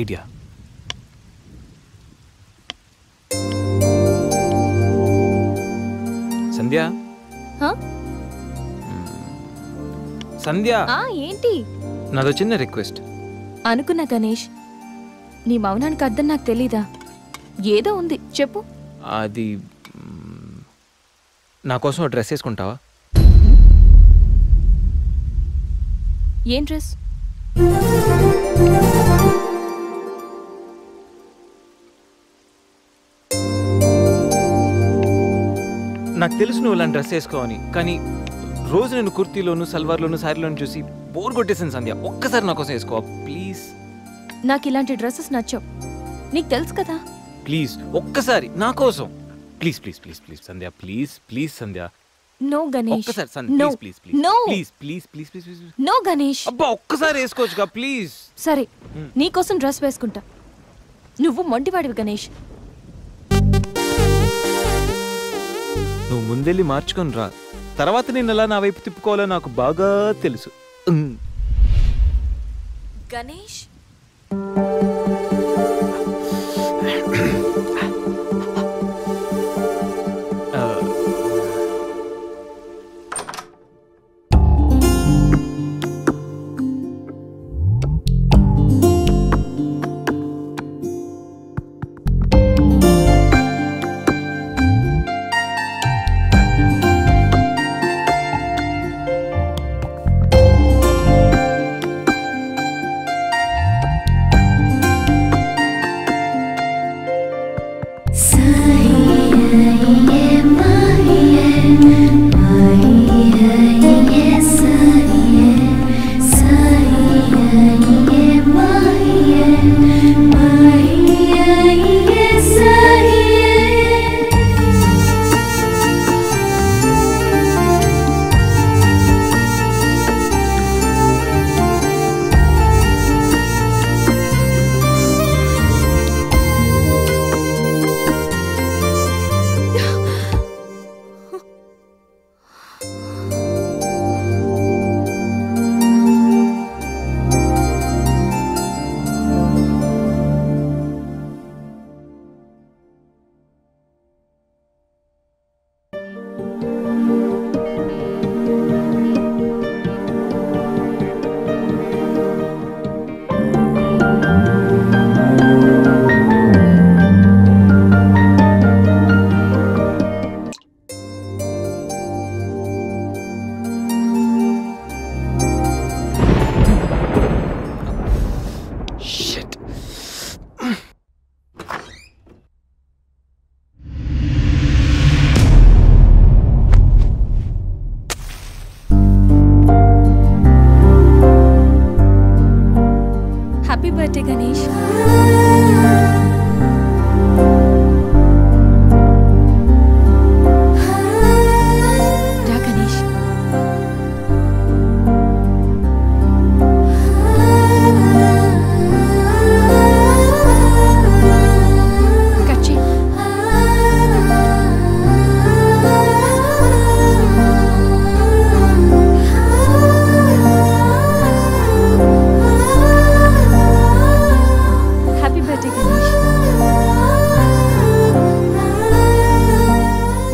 Idea. సంధ్య, సంధ్య, ఏంటి? నాదో చిన్న రిక్వెస్ట్. అనుకున్నా గణేష్, నీ మౌనానికి అర్థం నాకు తెలీదా? ఏదో ఉంది, చెప్పు. అది నా కోసం డ్రెస్ వేసుకుంటావా? ఏం డ్రెస్? నాకు తెలుసు నువ్వు ఇలాంటి డ్రెస్ వేసుకోవని, కానీ రోజు నేను కుర్తీలోను, సల్వార్లోను, శారీలోను చూసి బోర్ కొట్టేసాను సంధ్య. ఒక్కసారి నా కోసం వేసుకోవా ప్లీజ్? నాకు ఇలాంటి డ్రెస్సెస్ నచ్చవు, నీకు తెలుసు కదా. ప్లీజ్ ఒక్కసారి నా కోసం. Please please please please Sandhya, please please Sandhya. No Ganesh, ఒక్కసారి Sandhya, please please please please please please please please. No Ganesh. అబ్బా ఒక్కసారి వేసుకోవచ్చుగా ప్లీజ్. సరే, నీకోసం డ్రెస్ వేసుకుంటా. నువ్వు మొండివాడివి గణేష్. నువ్వు ముందెళ్ళి మార్చుకొని రా, తర్వాత నేను ఎలా నా వైపు తిప్పుకోవాలో నాకు బాగా తెలుసు. Ganesh, happy birthday Ganesh. రా గణేష్. కట్ చేయి. Happy birthday Ganesh.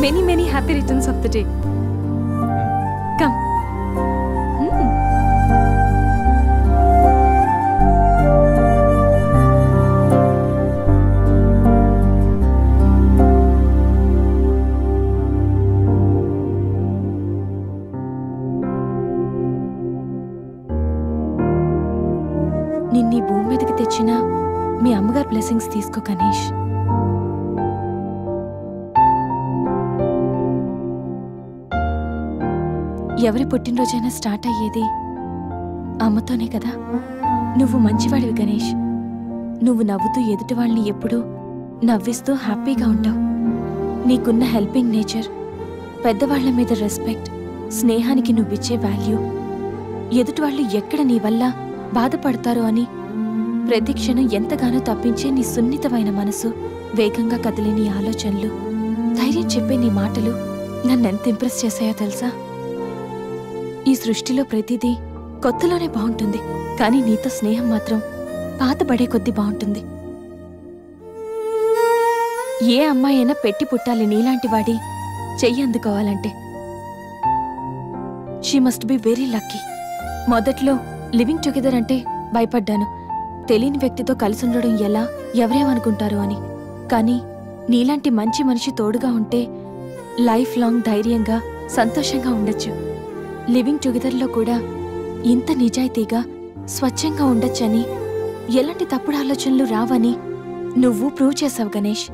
Many many happy returns of the day. Come. నిన్నీ భూమి మీదకి తెచ్చిన మీ అమ్మగారు బ్లెస్సింగ్స్ తీసుకో గణేష్. ఎవరి పుట్టినరోజైనా స్టార్ట్ అయ్యేది అమ్మతోనే కదా. నువ్వు మంచివాడివి గణేష్. నువ్వు నవ్వుతూ ఎదుటి వాళ్ళని ఎప్పుడూ నవ్విస్తూ హ్యాపీగా ఉంటావు. నీకున్న హెల్పింగ్ నేచర్, పెద్దవాళ్ల మీద రెస్పెక్ట్, స్నేహానికి నువ్విచ్చే వాల్యూ, ఎదుటి వాళ్ళు ఎక్కడ నీ వల్ల బాధపడతారో అని ప్రతి క్షణం ఎంతగానో తప్పించే నీ సున్నితమైన మనసు, వేగంగా కదిలే నీ ఆలోచనలు, ధైర్యం చెప్పే నీ మాటలు నన్నెంత ఇంప్రెస్ చేశాయో తెలుసా? ఈ సృష్టిలో ప్రతిదీ కొత్తలోనే బాగుంటుంది, కానీ నీతో స్నేహం మాత్రం పాతబడే కొద్దీ బాగుంటుంది. ఏ అమ్మాయి అయినా పెట్టి పుట్టాలి నీలాంటి వాడి చెయ్యి అందుకోవాలంటే. She must be very lucky. మొదట్లో లివింగ్ టుగెదర్ అంటే భయపడ్డాను, తెలియని వ్యక్తితో కలిసి ఉండడం ఎలా, ఎవరేమనుకుంటారు అని. కానీ నీలాంటి మంచి మనిషి తోడుగా ఉంటే లైఫ్ లాంగ్ ధైర్యంగా సంతోషంగా ఉండొచ్చు. లివింగ్ టుగెదర్లో కూడా ఇంత నిజాయితీగా స్వచ్ఛంగా ఉండొచ్చని, ఎలాంటి తప్పుడు ఆలోచనలు రావని నువ్వు ప్రూవ్ చేసావు గణేష్.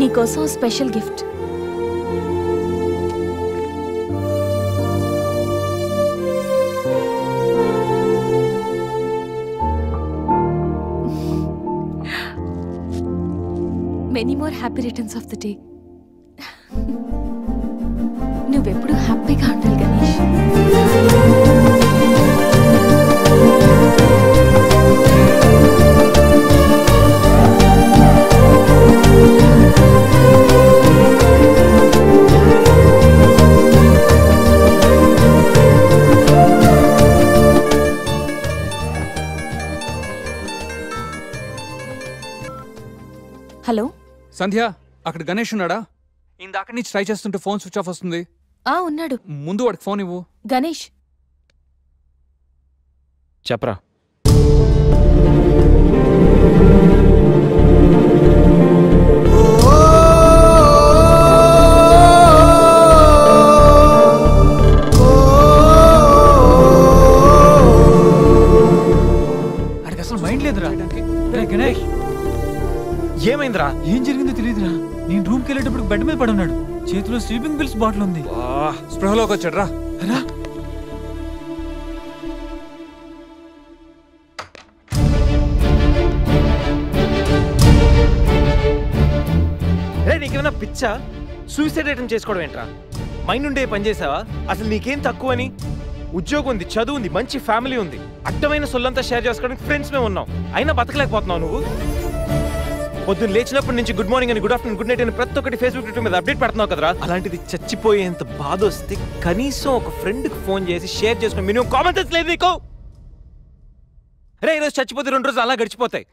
నీకోసం special gift. Many more happy returns of the day. నువ్వెప్పుడు హ్యాపీగా ఉండాలి గణేష్. హలో సంధ్య, అక్కడ గణేష్ ఉన్నాడా? ఇందాక నుంచి ట్రై చేస్తుంటే ఫోన్ స్విచ్ ఆఫ్ వస్తుంది. ఉన్నాడు. ముందు వాడికి ఫోన్ ఇవ్వు. గణేష్ చెప్పరా. అడికి అసలు మైండ్ లేదురా. గణేష్ ఏమైందిరా? ఏం జరిగిందో తెలియదురా. నేను రూమ్కి వెళ్ళేటప్పుడు బెడ్ మీద పడున్నాడు, చేతిలో స్లీపింగ్ పిల్స్ బాటిల్ ఉంది. స్పృహలోకి వచ్చాడు. రా రా. నీకేమైనా పిచ్చా? సూసైడ్ అటెంప్ట్ చేసుకోవడం ఏంట్రా? మైండ్ ఉండే పని చేసావా? అసలు నీకేం తక్కువ అని? ఉద్యోగం ఉంది, చదువు ఉంది, మంచి ఫ్యామిలీ ఉంది, అడ్డమైన సొల్లంతా షేర్ చేసుకోవడానికి ఫ్రెండ్స్ మేము ఉన్నాం, అయినా బతకలేకపోతున్నావు నువ్వు. పొద్దున్న లేచినప్పటి నుంచి గుడ్ మార్నింగ్ అని, గుడ్ ఆఫ్టర్నూన్, గుడ్ నైట్ అని ప్రతి ఒక్కటి ఫేస్బుక్ ట్విట్టర్ మీద అప్డేట్ పెడుతున్నావు కదరా. అలాంటిది చచ్చిపోయేంత బాధ వస్తే కనీసం ఒక ఫ్రెండ్కి ఫోన్ చేసి షేర్ చేసుకుని మినిమం కామన్ సెన్స్ లేదు నీకు? రే, ఈరోజు చచ్చిపోతే 2 రోజులు అలా గడిచిపోతాయి,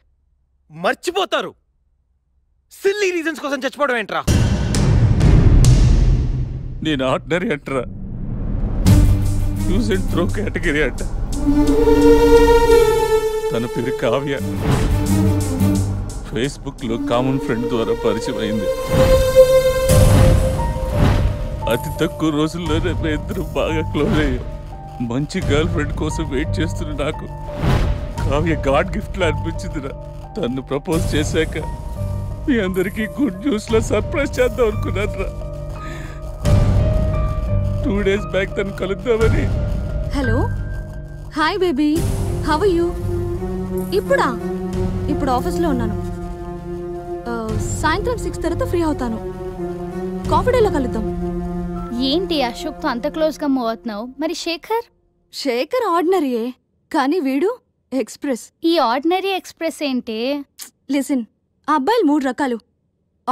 మర్చిపోతారు. సిల్లీ రీజన్స్ కోసం చచ్చిపోవడం ఏంట్రా? నేను ఆర్డినరీ అంటరా, యూజ్ అండ్ త్రో కేటగిరీ అంట. తన పేరు కావ్య, ఫేస్బుక్లో కామన్ ఫ్రెండ్ ద్వారా పరిచయం అయింది. అతి తక్కువ రోజుల్లోనే ఇద్దరు బాగా క్లోజ్ అయ్యాం. మంచి గర్ల్ ఫ్రెండ్ కోసం వెయిట్ చేస్తున్న నాకు కావ్య గాడ్ గిఫ్ట్లా అనిపించిందిరా. తను ప్రపోజ్ చేశాక మీ అందరికీ గుడ్ న్యూస్లో సర్ప్రైజ్ చేద్దాం అనుకున్నాను రా. 2 days బ్యాక్ తను కలుద్దామని. Hello, hi baby, how are you? ఇప్పుడు ఆఫీస్లో ఉన్నాను. సాయంత్రం 6 తర్వాత ఫ్రీ అవుతాను. కాఫీ డేలో కలుద్దాం. ఏంటి అశోక్తో అంత క్లోజ్గా మూవ్ అవుతున్నావు? మరి శేఖర్ ఆర్డినరీయే, కానీ వీడు ఎక్స్ప్రెస్. ఈ ఆర్డినరీ ఎక్స్ప్రెస్ ఏంటి? లిసన్, ఆ అబ్బాయిలు 3 రకాలు: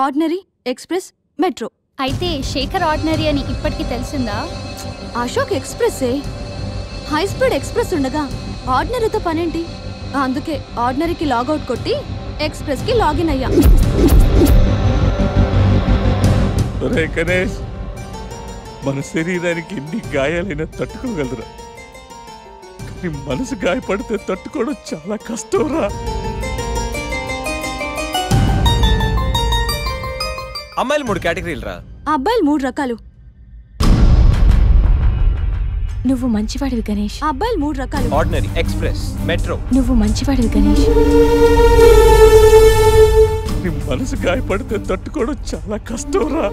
ఆర్డినరీ, ఎక్స్ప్రెస్, మెట్రో. అయితే శేఖర్ ఆర్డినరీ అని ఇప్పటికి తెలిసిందా? అశోక్ ఎక్స్ప్రెస్సే. హై స్పీడ్ ఎక్స్ప్రెస్ ఉండగా ఆర్డినరీతో పనేంటి? అందుకే ఆర్డినరీకి లాగౌట్ కొట్టి ఎక్స్ప్రెస్కి లాగిన్ అయ్యా. గణేష్, మన శరీరానికి ఎన్ని గాయాలైనా తట్టుకోగలరా, కానీ మనసు గాయపడితే తట్టుకోవడం చాలా కష్టంరా. అమ్మాయిలు 3 కేటగిరీలు రా. ఆ అబ్బాయిలు 3 రకాలు. నువ్వు మంచివాడివి గణేష్. ఆ అబ్బాయిలు 3 రకాలు: ఆర్డినరీ, ఎక్స్ప్రెస్, మెట్రో. నువ్వు మంచివాడివి గణేష్. నీ మనసు గాయపడితే తట్టుకోవడం చాలా కష్టంరా.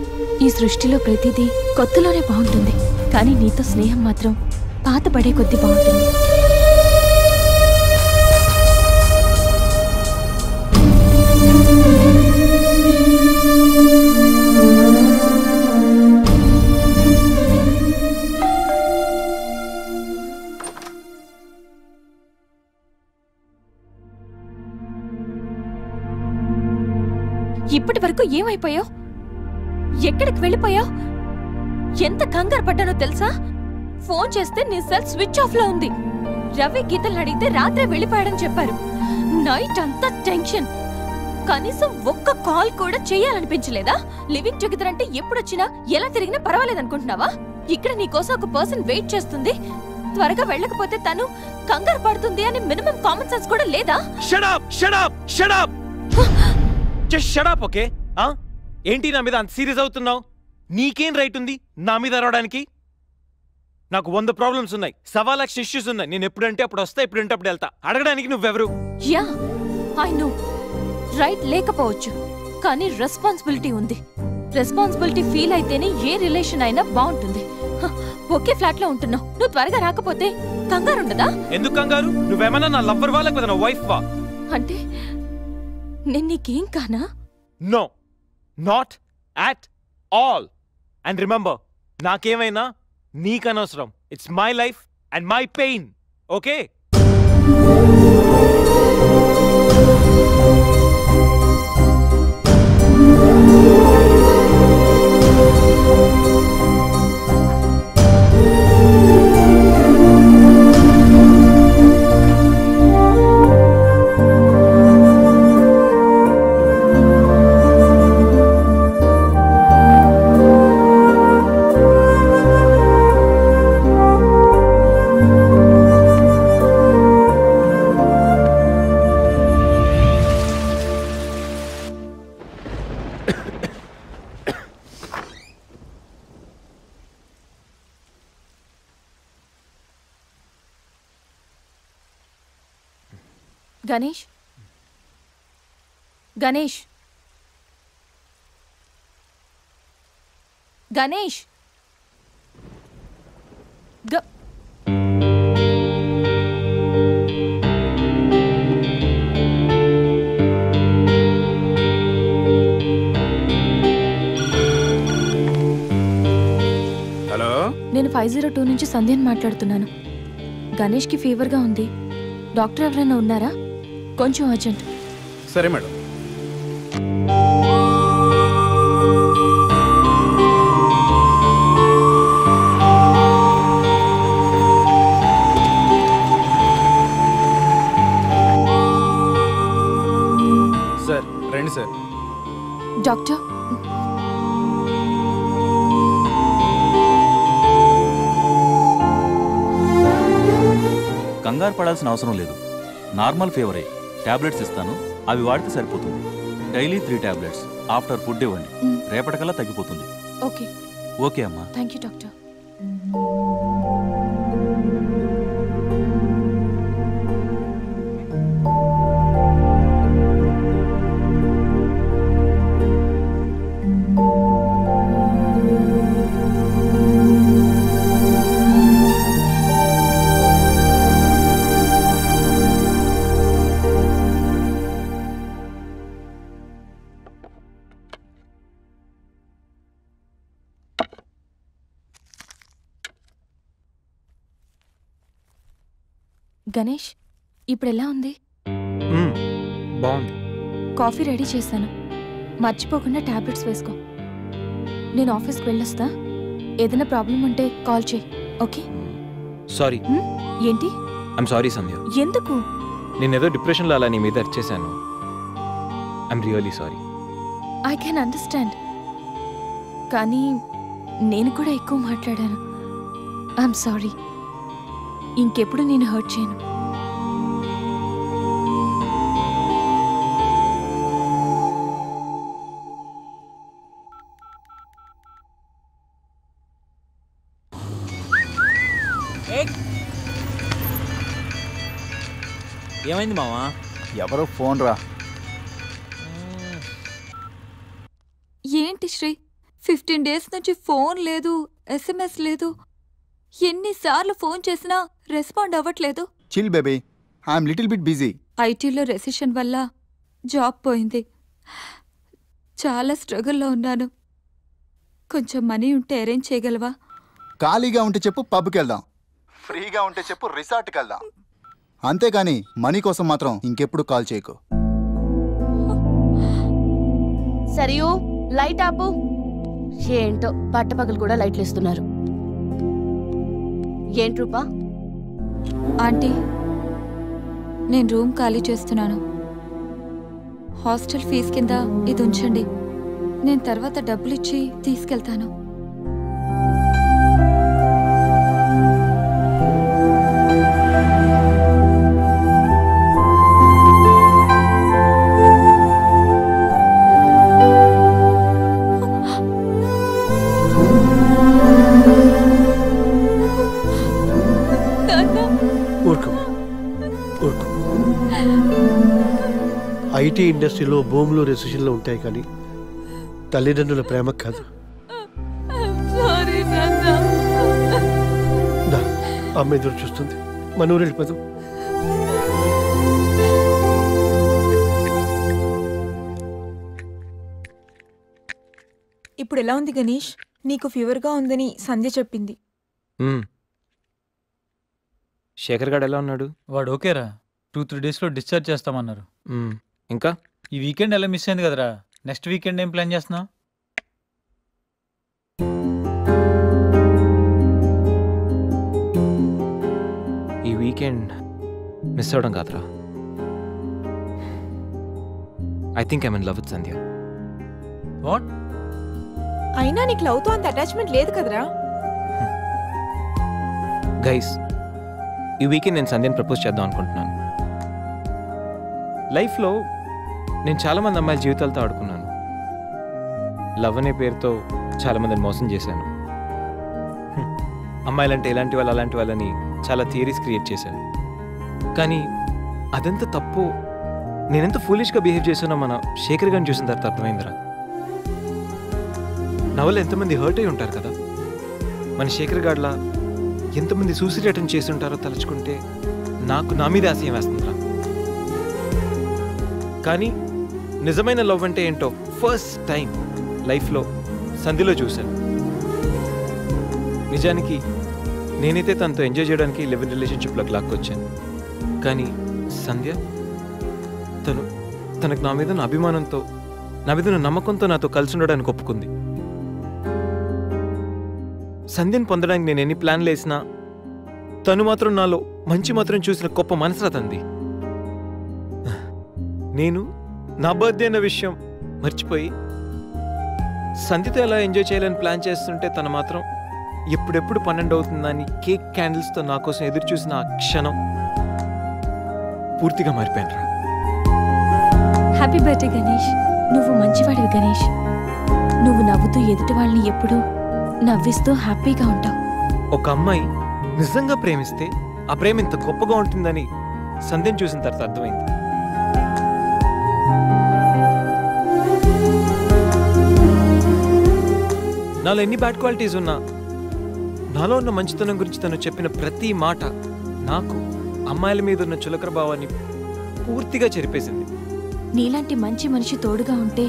ఈ సృష్టిలో ప్రతిదీ కొత్తలోనే బాగుంటుంది, కానీ నీతో స్నేహం మాత్రం పాతబడే కొద్దీ బాగుంటుంది. ఇప్పటి వరకు ఏమైపోయావు? ఎక్కడికి వెళ్ళిపోయావు? ఎంత కంగారు పడ్డానో తెలుసా? ఫోన్ చేస్తే నీ సెల్ స్విచ్ ఆఫ్ లో ఉంది. రవి గీతలు అడిగితే రాత్రే వెళ్ళిపోయాడని చెప్పారు. నైట్ అంతా టెన్షన్. కనీసం ఒక్క కాల్ కూడా చేయాలనిపించలేదా? లివింగ్ టుగెదర్ అంటే ఎప్పుడొచ్చినా ఎలా తిరిగినా పర్వాలేదనుకుంటున్నావా? ఇక్కడ నీకోసం ఒక పర్సన్ వెయిట్ చేస్తుంది. త్వరగా వెళ్ళకపోతే తను కంగారు పడుతుంది అని మినిమం కామన్ సెన్స్ కూడా లేదా? Shut up shut up shut up just shut up. Okay ఏంటి నా మీద అంత సీరియస్ అవుతున్నావు? నీకేం రైట్ ఉంది నా మీద అరవడానికి? నాకు 100 ప్రాబ్లమ్స్ ఉన్నాయి, 1.25 లక్షల ఇష్యూస్ ఉన్నాయి. నేను ఎప్పుడంటే అప్పుడు వస్తా, ఎప్పుడంటే అప్పుడు వెళ్తా. అడగడానికి నువ్వెవరు? యా ఐ నో రైట్ లేకపోవచ్చు, కానీ రెస్పాన్సిబిలిటీ ఉంది. రెస్పాన్సిబిలిటీ ఫీల్ అయితేనే ఏ రిలేషన్ అయినా బాగుంటుంది. ఒకే ఫ్లాట్ లో ఉంటున్నావు, నువ్వు త్వరగా రాకపోతే కంగారు ఉండదా? ఎందుకు కంగారు? నువ్వేమన్నా నా లవ్వర్ వా లేకపోతే నా వైఫ్ వా? అంటే నేను నీకేం కానా? No, not at all. And remember, నాకేమైనా నీకనవసరం. It's my life and my pain. Okay? Ganesh, Ganesh, Ganesh, hello, నేను 502 నుంచి సంధ్యని మాట్లాడుతున్నాను. గణేష్కి ఫీవర్గా ఉంది. డాక్టర్ ఎవరైనా ఉన్నారా? కొంచెం అర్జెంట్. సరే మేడం. సార్ రండి సార్. డాక్టర్, కంగారు పడాల్సిన అవసరం లేదు. నార్మల్ ఫీవరే. టాబ్లెట్స్ ఇస్తాను, అవి వాడితే సరిపోతుంది. Daily 3 tablets. ఆఫ్టర్ ఫుడ్ ఇవ్వండి, రేపటికల్లా తగ్గిపోతుంది. ఓకే. ఓకే అమ్మా. Thank you doctor. గణేష్, ఇప్పుడు ఎలా ఉంది? బాగుంది. కాఫీ రెడీ చేశాను, మర్చిపోకుండా టాబ్లెట్స్ వేసుకో. నేను ఆఫీస్కి వెళ్ళొస్తా. ఏదైనా ప్రాబ్లం ఉంటే కాల్ చేయి. ఓకే? సారీ. ఏంటి? I'm sorry Sandhya. ఎందుకు? నేనేదో డిప్రెషన్లో అలా నీ మీద అరిచేశాను. I'm really sorry. I can understand, కానీ నేను కూడా ఎక్కువ మాట్లాడాను. I'm sorry. ఇంకెప్పుడు నేను హర్ట్ చేయను. ఏమైంది మావా? ఎవరో ఫోన్ రా. ఏంటి శ్రీ, 15 డేస్ నుంచి ఫోన్ లేదు, SMS లేదు. ఎన్నిసార్లు ఫోన్ చేసినా రెస్పాండ్ అవ్వట్లేదు. Chill baby, I'm little bit busy. ఐటీలో రెసిషన్ వల్ల జాబ్ పోయింది. చాలా స్ట్రగుల్లో ఉన్నాను. కొంచెం మనీ ఉంటే అరేంజ్ చేయగలవా? ఖాళీగా ఉంటే చెప్పు, పబ్కి వెళ్దాం. ఫ్రీగా ఉంటే చెప్పు, రిసార్ట్కి వెళ్దాం. అంతేగాని మనీ కోసం మాత్రం ఇంకెప్పుడు కాల్ చేయకు. సరియు, లైట్ ఆపు. ఏంటో పట్టపగలు కూడా లైట్లు ఇస్తున్నారు. ఏంటి రూపా? ఆంటీ, నేను రూమ్ ఖాళీ చేస్తున్నాను. హాస్టల్ ఫీజు కింద ఇది ఉంచండి. నేను తర్వాత డబ్బులు ఇచ్చి తీసుకెళ్తాను. ఐటీ ఇండస్ట్రీలో భూములు రెసిషన్లో ఉంటాయి కానీ తల్లిదండ్రుల ప్రేమ కాదు. అమ్మ ఎదురు చూస్తుంది. మన ఊరు వెళ్ళిపోదాం. ఇప్పుడు ఎలా ఉంది గణేష్? నీకు ఫీవర్గా ఉందని సంధ్య చెప్పింది. శేఖర్ గారు ఎలా ఉన్నాడు? వాడు ఓకేరా. 2-3 డేస్లో డిశ్చార్జ్ చేస్తామన్నారు. ఇంకా ఈ వీకెండ్ ఎలా మిస్ అయింది కదరా. నెక్స్ట్ వీకెండ్ ఏం ప్లాన్ చేస్తున్నావు? ఈ వీకెండ్ మిస్ అవడం కాదురా. I think I'm in love with Sandhya. What? అయినా నీకు లవ్తో అంత అటాచ్మెంట్ లేదు కదరా. గైస్, ఈ వీకెండ్ నేను సంధ్యని ప్రపోజ్ చేద్దాం అనుకుంటున్నాను. లైఫ్లో నేను చాలామంది అమ్మాయిల జీవితాలతో ఆడుకున్నాను. లవ్ అనే పేరుతో చాలామందిని మోసం చేశాను. అమ్మాయిలంటే ఇలాంటి వాళ్ళు అలాంటి వాళ్ళని చాలా థియరీస్ క్రియేట్ చేశాను. కానీ అదెంత తప్పు, నేనెంత ఫూలిష్గా బిహేవ్ చేశానో మన శేఖర్ గారిని చూసిన తర్వాత అర్థమైందిరా. నా వల్ల ఎంతమంది హర్ట్ అయి ఉంటారు కదా. మన శేఖర్ గారిలా ఎంతమంది సూసైడ్ అటెంప్ట్ చేసి ఉంటారో తలుచుకుంటే నాకు నా మీద ఆశయం వేస్తుందిరా. కానీ నిజమైన లవ్ అంటే ఏంటో ఫస్ట్ టైం లైఫ్లో సంధ్యలో చూశాను. నిజానికి నేనైతే తనతో ఎంజాయ్ చేయడానికి లివ్ ఇన్ రిలేషన్షిప్లోకి లాక్కొచ్చాను. కానీ సంధ్య తనకు నా మీద అభిమానంతో, నా మీద నమ్మకంతో నాతో కలిసి ఉండడానికి ఒప్పుకుంది. సంధ్యను పొందడానికి నేను ఎన్ని ప్లాన్లు వేసినా తను మాత్రం నాలో మంచి మాత్రం చూసిన గొప్ప మనసురా తంది. నేను నా బర్త్డే అన్న విషయం మర్చిపోయి సంధ్యతో ఎలా ఎంజాయ్ చేయాలని ప్లాన్ చేస్తుంటే తను మాత్రం ఎప్పుడెప్పుడు 12 అవుతుందని కేక్ క్యాండిల్స్తో నా కోసం ఎదురు చూసిన ఆ క్షణం పూర్తిగా మారిపోయాను రా. Happy birthday Ganesh. నువ్వు మంచివాడివి గణేష్. నువ్వు నవ్వుతూ ఎదుటి వాళ్ళని ఎప్పుడూ నవ్విస్తూ హ్యాపీగా ఉంటావు. ఒక అమ్మాయి నిజంగా ప్రేమిస్తే ఆ ప్రేమ ఇంత గొప్పగా ఉంటుందని సంధ్యను చూసిన తర్వాత అర్థమైంది. నాలో ఎన్ని బ్యాడ్ క్వాలిటీస్ ఉన్నా నాలో ఉన్న మంచితనం గురించి తను చెప్పిన ప్రతి మాట నాకు అమ్మాయిల మీద ఉన్న చులకర భావాన్ని పూర్తిగా చెరిపేసింది. నీలాంటి మంచి మనిషి తోడుగా ఉంటే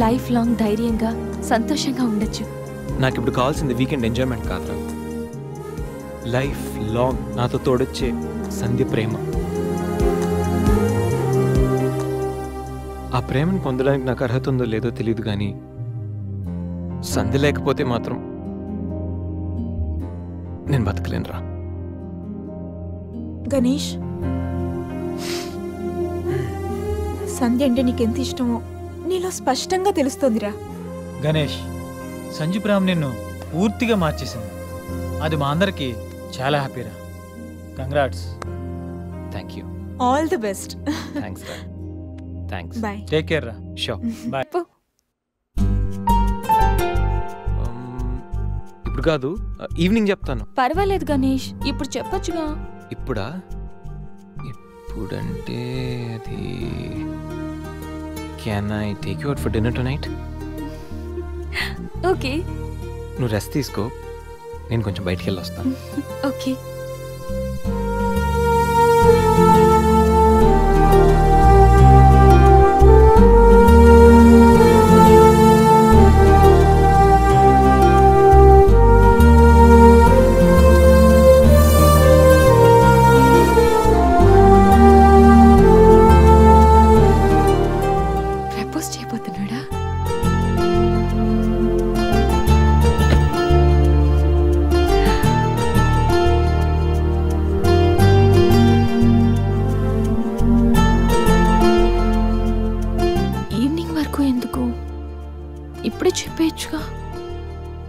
లైఫ్ లాంగ్ ధైర్యంగా సంతోషంగా ఉండొచ్చు. నాకు ఇప్పుడు కావాల్సింది వీకెండ్ ఎంజాయ్మెంట్ కాదురా, లైఫ్ లాంగ్ నాతో తోడొచ్చే సంధ్య ప్రేమ. ఆ ప్రేమను పొందడానికి నాకు అర్హత ఉందో లేదో తెలియదు, కానీ సంధ్య లేకపోతే మాత్రం నేను బతకలేనురా. గణేష్, సంధ్య అంటే నీకెంత ఇష్టమో నీలో స్పష్టంగా తెలుస్తోందిరా. గణేష్, సంజు ప్రేమ నిన్ను పూర్తిగా మార్చేసింది. అది మా అందరికి చాలా హ్యాపీరా. Congrats. Thank you. All the best. Thanks రా. థ్యాంక్స్. బాయ్. టేక్ కేర్ రా. షూర్. బాయ్. ఇప్పుడు కాదు, ఈవినింగ్ చెప్తాను. పర్వాలేదు గణేష్, ఇప్పుడు చెప్పొచ్చుగా. ఇప్పుడా? ఇప్పుడంటే అది can I take you out for dinner tonight? Okay. నువ్వు రెస్ట్ తీసుకో, నేను కొంచెం బయటికి వెళ్ళి వస్తాను. ఓకే.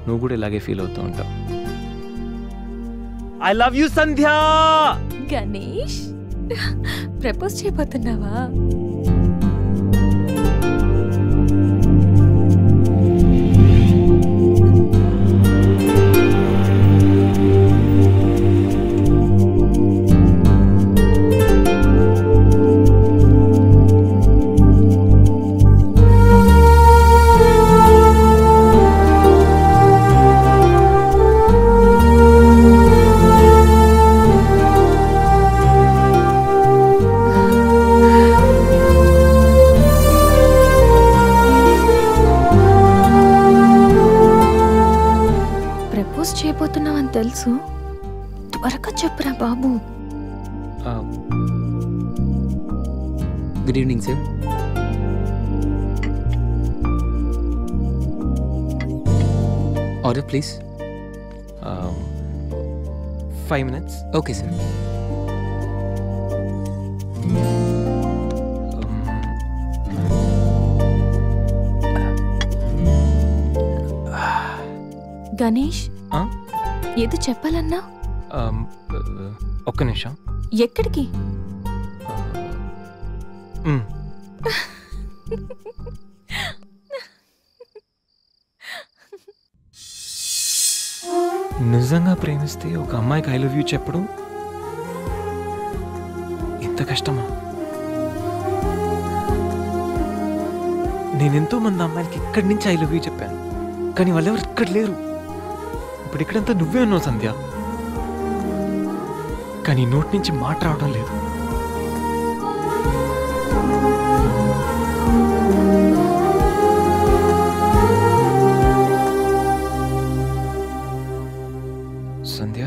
నువ్వు కూడా ఇలాగే ఫీల్ అవుతూ ఉంటావు. I love you Sandhya. Ganesh, propose చేయబోతున్నావా? చేయబోతున్నావని తెలుసు, త్వరగా చెప్పురా బాబు. Good evening sir. Order please. 5 minutes. Okay sir. Ganesh, ఏదో చెప్పాలన్నా? ఒక్క నిమిషం. ఎక్కడికి? నిజంగా ప్రేమిస్తే ఒక అమ్మాయికి ఐ లవ్ యూ చెప్పడం ఇంత కష్టమా? నేనెంతో మంది అమ్మాయిలకి ఇక్కడి నుంచి ఐ లవ్ యూ చెప్పాను, కానీ వాళ్ళెవరు ఇక్కడ లేరు. ఇప్పుడు ఇక్కడంతా నువ్వే ఉన్నావు సంధ్య, కానీ నోటి నుంచి మాట రావడం లేదు. Sandhya,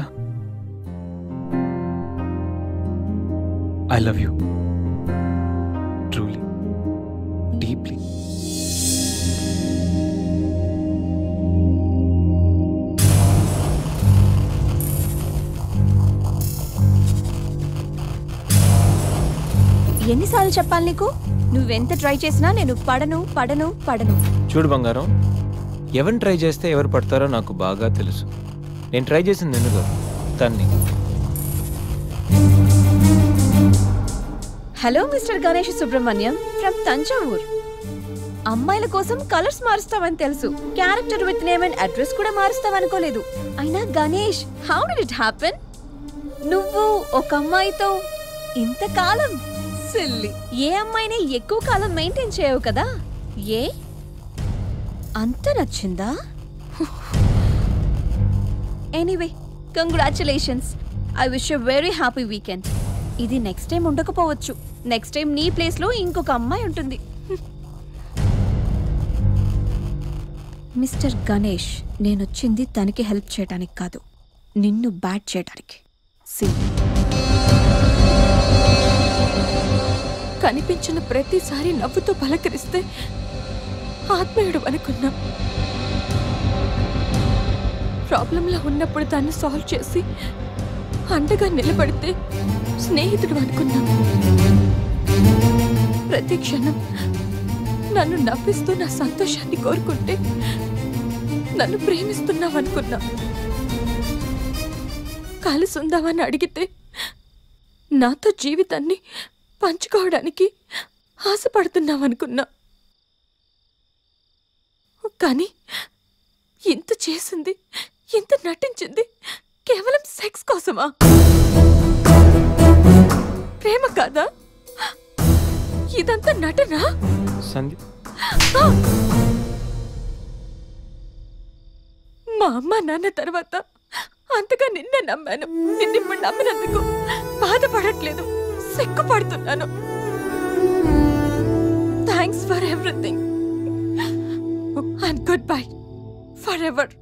I love you truly, deeply. ఎన్నిసార్లు చెప్పాలి నీకు? నువ్వెంత ట్రై చేసినా నేను పడను పడను పడను. చూడు బంగారం, ఎవరిని ట్రై చేస్తే ఎవరు పడతారో నాకు బాగా తెలుసు. నేను ట్రై చేసింది ఎందుకు తన్ని. Hello mister Ganesh Subrahmanyam from Thanjavur. అమ్మాయిల కోసం కలర్స్ మారుస్తావని తెలుసు, character with name and address కూడా మారుస్తావనుకోలేదు. అయినా Ganesh, how did it happen? నువ్వు ఒక అమ్మాయితో ఇంతకాలం సిల్లీ. ఏ అమ్మాయిని ఎక్కువ కాలం మెయింటైన్ చేయవు కదా? ఏ అంత నచ్చిందా? Anyway, congratulations. I wish you very happy weekend. ఇది నెక్స్ట్ టైం ఉండకపోవచ్చు. నెక్స్ట్ టైం నీ ప్లేస్ లో ఇంకొక అమ్మాయి ఉంటుంది. మిస్టర్ గణేష్, నేనొచ్చింది తనకి హెల్ప్ చేయడానికి కాదు, నిన్ను బ్యాట్ చేయడానికి. కనిపించిన ప్రతిసారి నవ్వుతో పలకరిస్తే ఆత్మీయుడు అనుకున్నా. ప్రాబ్లంలో ఉన్నప్పుడు దాన్ని సాల్వ్ చేసి అండగా నిలబడితే స్నేహితుడు అనుకున్నా. ప్రతి క్షణం నన్ను నవ్విస్తూ నా సంతోషాన్ని కోరుకుంటే నన్ను ప్రేమిస్తున్నావనుకున్నా. కలిసి ఉందామని అడిగితే నాతో జీవితాన్ని పంచుకోవడానికి ఆశపడుతున్నావనుకున్నా. కానీ ఇంత చేసింది, ఇంత నటించింది కేవలం సెక్స్ కోసమా? ప్రేమ కాదా? ఇదంతా నటనా? మా అమ్మ నాన్న తర్వాత అంతగా నిన్నే నమ్మాను. నిన్నిప్పుడు నమ్మినందుకు బాధపడట్లేదు, సిగ్గుపడుతున్నాను. Thanks for everything and goodbye for ever.